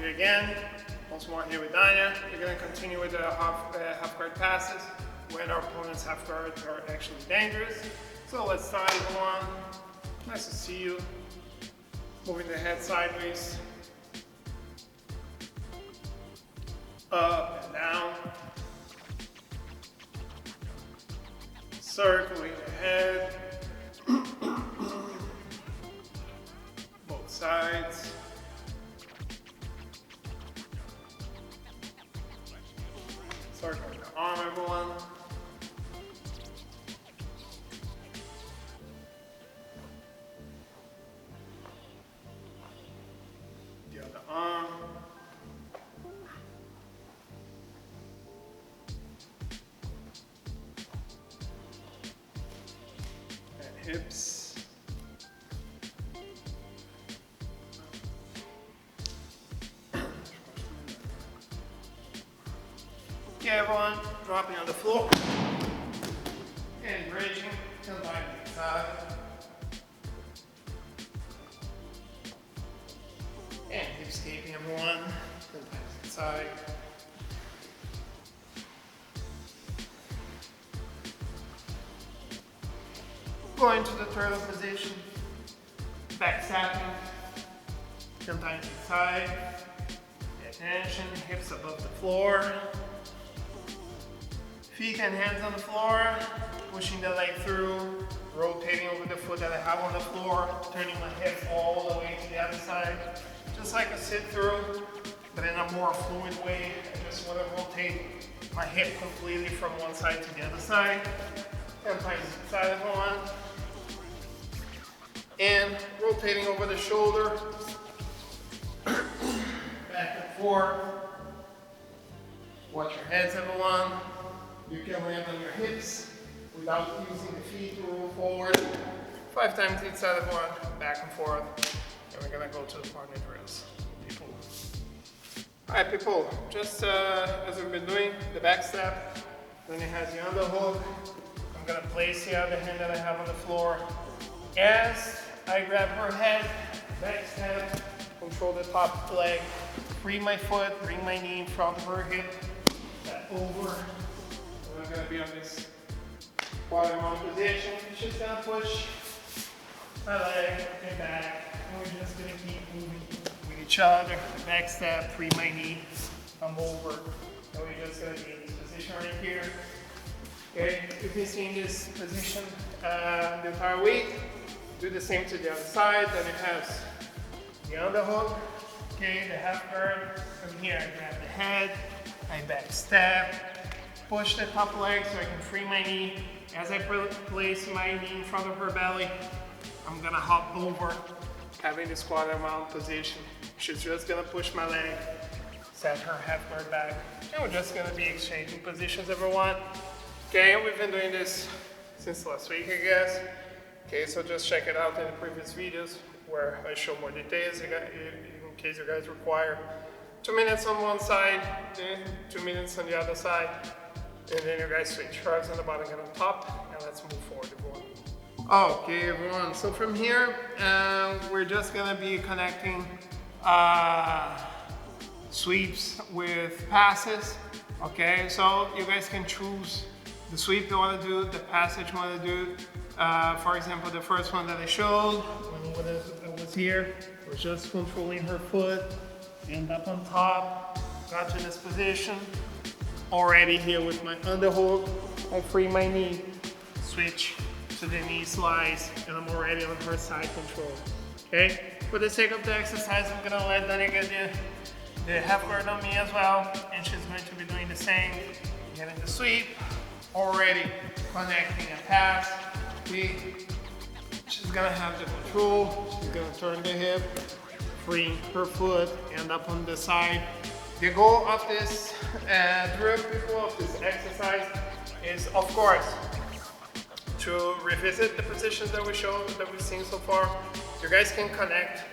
continue again. Once more here with Danya. We're going to continue with the half guard passes when our opponent's half guards are actually dangerous. So let's start everyone. Nice to see you. Moving the head sideways. Up and down. Circling the head. Both sides. Circling the arm, everyone. The other arm. And hips. Okay, everyone, dropping on the floor and bridging to the right side. And hip escaping, everyone, to the right side. Going to the turtle position, backstepping, sometimes inside. Pay attention, hips above the floor. Feet and hands on the floor, pushing the leg through, rotating over the foot that I have on the floor, turning my head all the way to the other side, just like a sit through, but in a more fluid way. I just want to rotate my hip completely from one side to the other side. Sometimes inside of one. And rotating over the shoulder, back and forth. Watch your heads, everyone. You can land on your hips without using the feet to roll forward. 5 times each side of one, back and forth. And we're gonna go to the partner drills. People. All right, people, just as we've been doing, the back step, then it has the underhook. I'm gonna place the other hand that I have on the floor. As I grab her head, back step, control the top leg, free my foot, bring my knee in front of her hip, step over. I'm going to be on this quarter mount position. Just going to push my leg and back. And we're just going to keep moving with each other. Back step, free my knee, come over. And we're just going to be in this position right here. Okay, if you've seen this position the entire week, do the same to the other side. Then it has the underhook. Okay, the half guard. From here, I grab the head, I back step. Push the top leg so I can free my knee. As I place my knee in front of her belly, I'm gonna hop over, having this quarter mount position. She's just gonna push my leg, set her half guard back. And we're just gonna be exchanging positions, everyone. Okay, we've been doing this since last week, I guess. Okay, so just check it out in the previous videos where I show more details in case you guys require. 2 minutes on one side, 2 minutes on the other side. And then you guys switch shrugs on the bottom and on top, and let's move forward, everyone. Okay, everyone, so from here, we're just gonna be connecting sweeps with passes, okay? So you guys can choose the sweep you wanna do, the passage you wanna do. For example, the first one that I showed, when I was here, was just controlling her foot, end up on top, got to this position. Already here with my underhook, I free my knee, switch to the knee slice, and I'm already on her side control. Okay? For the sake of the exercise, I'm gonna let Dani get the half guard on me as well, and she's going to be doing the same. Getting the sweep, already connecting a pass. She's gonna have the control, she's gonna turn the hip, freeing her foot, end up on the side. The goal of this drill, people, of this exercise is, of course, to revisit the positions that we've seen so far. You guys can connect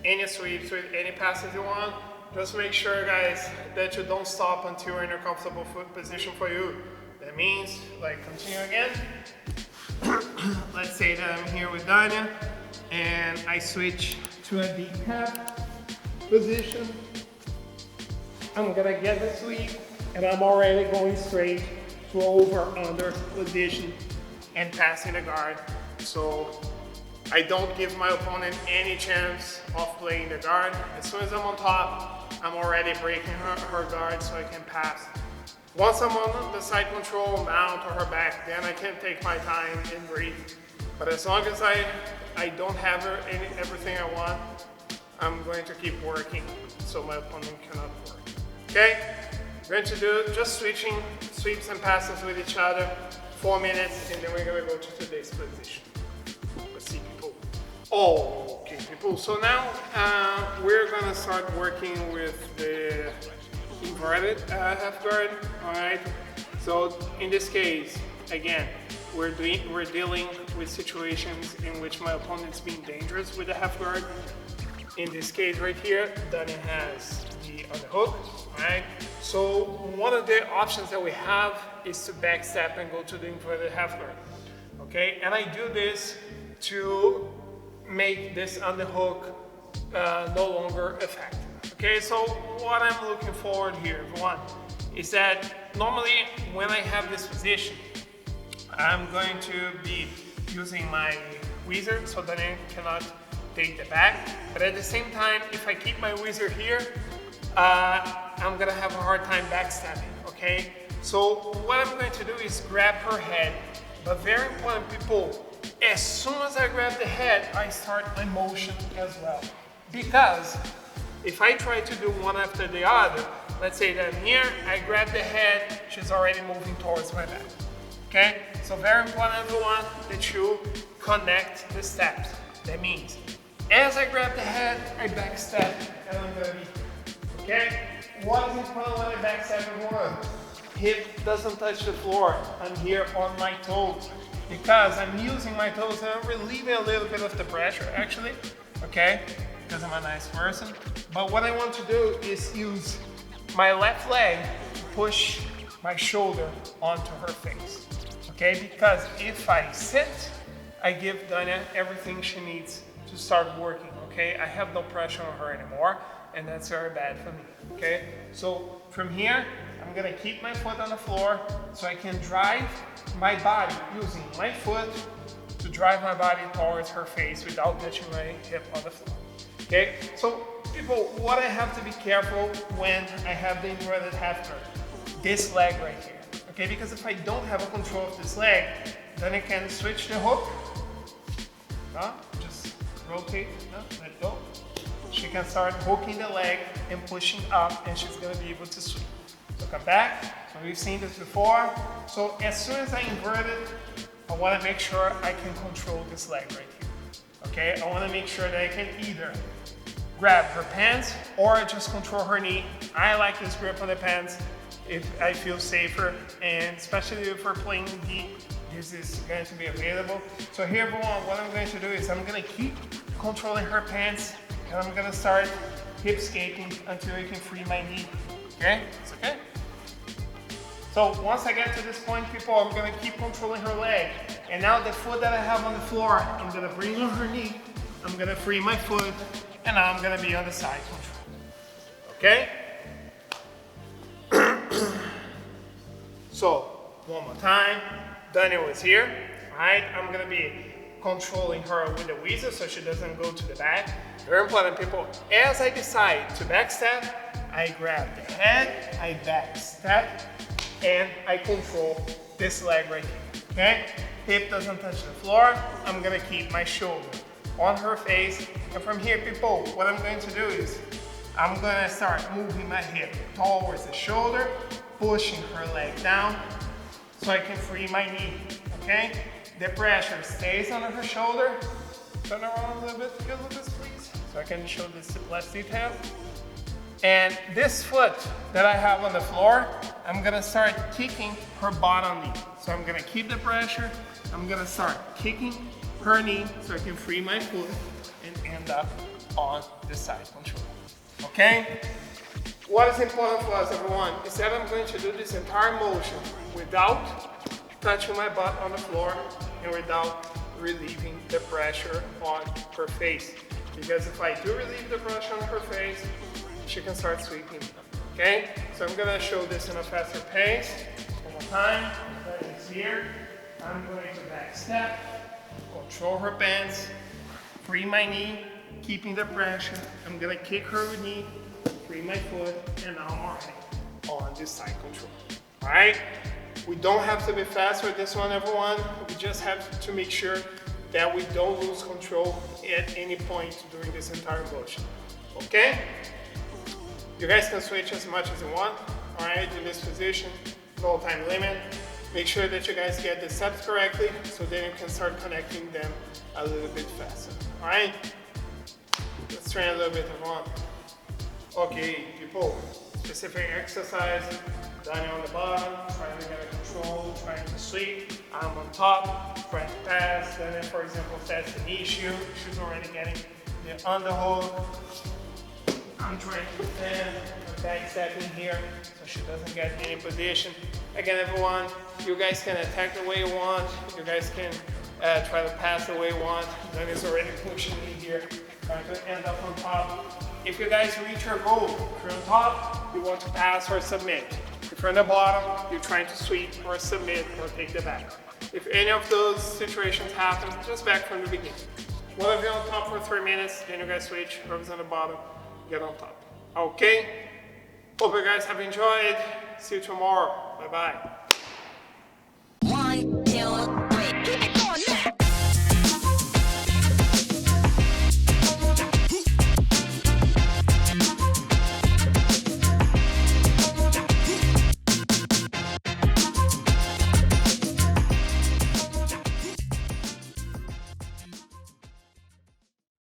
any sweeps with any passes you want. Just make sure, guys, that you don't stop until you're in a comfortable foot position for you. That means, like, continue again. Let's say that I'm here with Danya and I switch to a deep tap position. I'm gonna get the sweep and I'm already going straight to over-under position and passing the guard. So I don't give my opponent any chance of playing the guard. As soon as I'm on top, I'm already breaking her guard so I can pass. Once I'm on the side control, mount or her back, then I can take my time and breathe. But as long as I don't have everything I want, I'm going to keep working so my opponent cannot work. Okay? We're going to do just switching sweeps and passes with each other, 4 minutes, and then we're going to go to today's position. Let's see, people. Oh, okay, people. So now we're going to start working with the inverted half guard. All right. So in this case, again, we're dealing with situations in which my opponent's being dangerous with the half guard. In this case right here, Danny has the underhook, right? So one of the options that we have is to backstep and go to the inverted half guard, okay? And I do this to make this underhook no longer effective, okay? So what I'm looking forward here, one, is that normally when I have this position, I'm going to be using my whizzer so that I cannot take the back. But at the same time, if I keep my whizzer here, I'm gonna have a hard time backstabbing, okay? So what I'm going to do is grab her head, but very important, people, as soon as I grab the head, I start my motion as well. Because if I try to do one after the other, let's say that I'm here, I grab the head, she's already moving towards my back. Okay? So very important, everyone, that you connect the steps. That means, as I grab the head, I backstep, and I'm gonna be, okay? What is important when I backstep, everyone? Hip doesn't touch the floor. I'm here on my toes. Because I'm using my toes and I'm relieving a little bit of the pressure, actually, okay? Because I'm a nice person. But what I want to do is use my left leg to push my shoulder onto her face. Okay, because if I sit, I give Danya everything she needs to start working, okay? I have no pressure on her anymore, and that's very bad for me, okay? So from here, I'm gonna keep my foot on the floor so I can drive my body using my foot to drive my body towards her face without touching my hip on the floor, okay? So people, what I have to be careful when I have the inverted half guard, this leg right here. Okay, because if I don't have a control of this leg, then I can switch the hook. Just rotate, let go. She can start hooking the leg and pushing up, and she's gonna be able to sweep. So come back. So we've seen this before. So as soon as I invert it, I wanna make sure I can control this leg right here. Okay, I wanna make sure that I can either grab her pants or just control her knee. I like this grip on the pants if I feel safer, and especially if we're playing deep, this is going to be available. So here, everyone, what I'm going to do is I'm going to keep controlling her pants, and I'm going to start hip escaping until I can free my knee. Okay? It's okay? So once I get to this point, people, I'm going to keep controlling her leg. And now the foot that I have on the floor, I'm going to bring on her knee, I'm going to free my foot, and now I'm going to be on the side control. Okay? So, one more time, Daniel is here, right? I'm gonna be controlling her with the whizzer so she doesn't go to the back. Very important, people. As I decide to backstep, I grab the head, I backstep, and I control this leg right here, okay? Hip doesn't touch the floor. I'm gonna keep my shoulder on her face. And from here, people, what I'm going to do is I'm gonna start moving my hip towards the shoulder, pushing her leg down so I can free my knee, okay? The pressure stays on her shoulder. Turn around a little bit, good with this, please. So I can show this last detail. And this foot that I have on the floor, I'm gonna start kicking her bottom knee. So I'm gonna keep the pressure. I'm gonna start kicking her knee so I can free my foot and end up on the side control, okay? What is important for us, everyone, is that I'm going to do this entire motion without touching my butt on the floor and without relieving the pressure on her face. Because if I do relieve the pressure on her face, she can start sweeping, Okay, so I'm gonna show this in a faster pace. One more time, that is here. I'm going to back step, control her bands, free my knee, keeping the pressure. I'm gonna kick her knee, free my foot, and now I'm already on this side control. All right, we don't have to be fast with this one, everyone. We just have to make sure that we don't lose control at any point during this entire motion. Okay? You guys can switch as much as you want. All right, in this position, no time limit. Make sure that you guys get the steps correctly so then you can start connecting them a little bit faster. All right? Let's train a little bit, everyone. Okay, people, specific exercise, Daniel on the bottom, trying to get a control, trying to sweep. I'm on top, trying to pass. Then, for example, if that's an issue, she's already getting the underhold. I'm trying to defend, I'm backstepping here so she doesn't get in any position. Again, everyone, you guys can attack the way you want. You guys can try to pass the way you want. Then it's already pushing me here, trying to end up on top. If you guys reach your goal, if you're on top, you want to pass or submit. If you're on the bottom, you're trying to sweep or submit or take the back. If any of those situations happen, just back from the beginning. One of you on top for 3 minutes, then you guys switch, whoever's on the bottom, get on top. Okay? Hope you guys have enjoyed. See you tomorrow. Bye-bye.